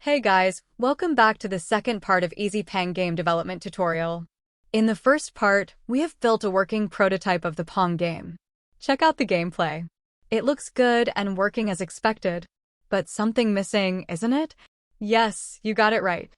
Hey guys, welcome back to the second part of Easy Pong Game development tutorial. In the first part, we have built a working prototype of the Pong game. Check out the gameplay. It looks good and working as expected. But something missing, isn't it? Yes, you got it right.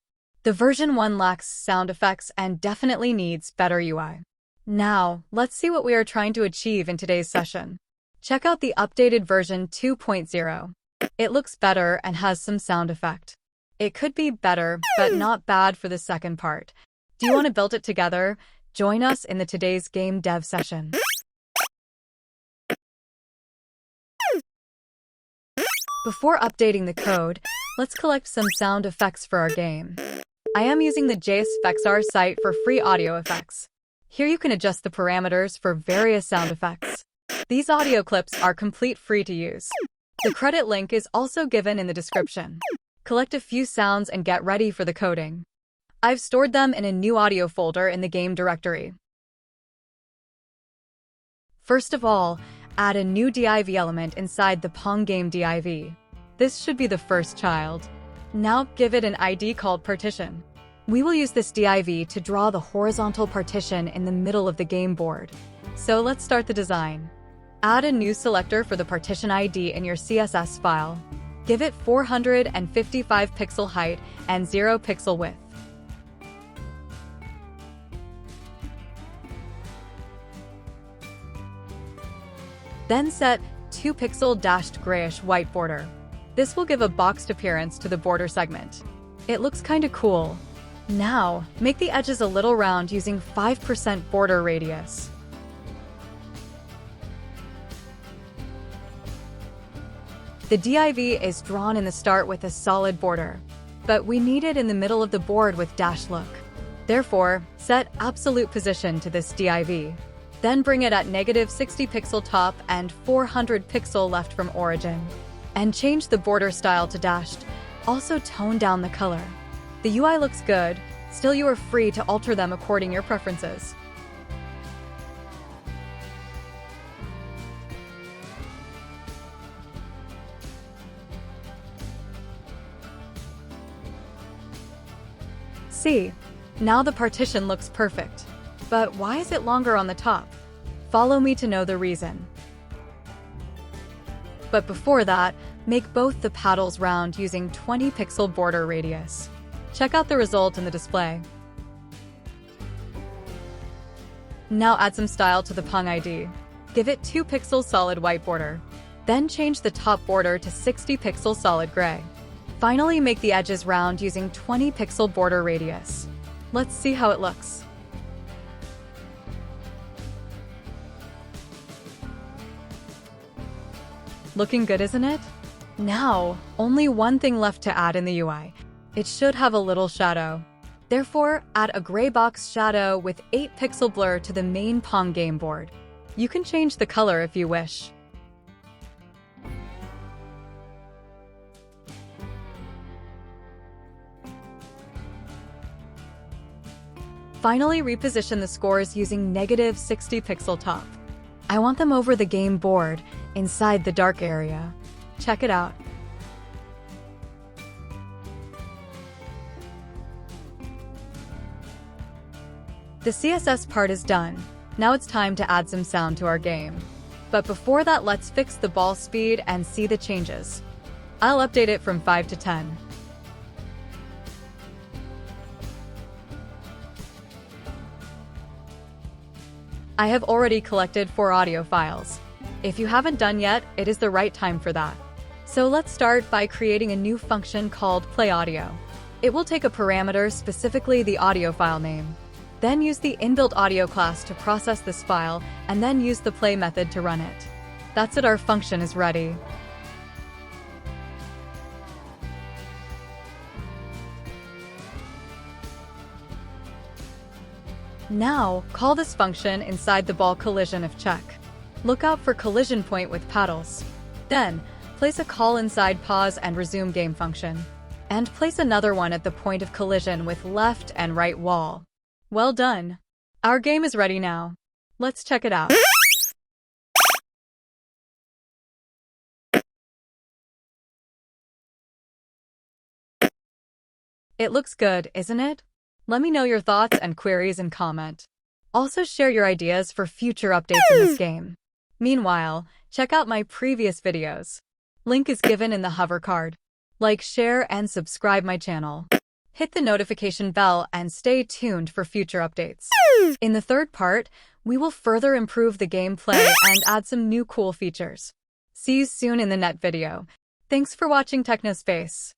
The version 1 lacks sound effects and definitely needs better UI. Now, let's see what we are trying to achieve in today's session. Check out the updated version 2.0. It looks better and has some sound effect. It could be better, but not bad for the second part. Do you want to build it together? Join us in the today's game dev session. Before updating the code, let's collect some sound effects for our game. I am using the JSFXR site for free audio effects. Here you can adjust the parameters for various sound effects. These audio clips are complete free to use. The credit link is also given in the description. Collect a few sounds and get ready for the coding. I've stored them in a new audio folder in the game directory. First of all, add a new div element inside the Pong Game div. This should be the first child. Now give it an ID called partition. We will use this div to draw the horizontal partition in the middle of the game board. So let's start the design. Add a new selector for the partition ID in your CSS file. Give it 455 pixel height and 0 pixel width. Then set 2 pixel dashed grayish white border. This will give a boxed appearance to the border segment. It looks kinda cool. Now, make the edges a little round using 5% border radius. The div is drawn in the start with a solid border, but we need it in the middle of the board with dash look. Therefore, set absolute position to this div. Then bring it at -60 pixel top and 400 pixel left from origin. And change the border style to dashed. Also tone down the color. The UI looks good, still you are free to alter them according to your preferences. See, now the partition looks perfect. But why is it longer on the top? Follow me to know the reason. But before that, make both the paddles round using 20 pixel border radius. Check out the result in the display. Now add some style to the Pong ID. Give it 2 pixel solid white border. Then change the top border to 60 pixel solid gray. Finally, make the edges round using 20 pixel border radius. Let's see how it looks. Looking good, isn't it? Now, only one thing left to add in the UI. It should have a little shadow. Therefore, add a gray box shadow with 8 pixel blur to the main Pong game board. You can change the color if you wish. Finally, reposition the scores using -60 pixel top. I want them over the game board, inside the dark area. Check it out. The CSS part is done. Now it's time to add some sound to our game. But before that, let's fix the ball speed and see the changes. I'll update it from 5 to 10. I have already collected 4 audio files. If you haven't done yet, it is the right time for that. So let's start by creating a new function called play audio. It will take a parameter, specifically the audio file name. Then use the inbuilt audio class to process this file, and then use the play method to run it. That's it, our function is ready. Now, call this function inside the ball collision if check. Look out for collision point with paddles. Then, place a call inside pause and resume game function. And place another one at the point of collision with left and right wall. Well done. Our game is ready now. Let's check it out. It looks good, isn't it? Let me know your thoughts and queries and comment. Also share your ideas for future updates in this game. Meanwhile, check out my previous videos. Link is given in the hover card. Like, share, and subscribe my channel. Hit the notification bell and stay tuned for future updates. In the third part, we will further improve the gameplay and add some new cool features. See you soon in the next video. Thanks for watching TechnoSpace.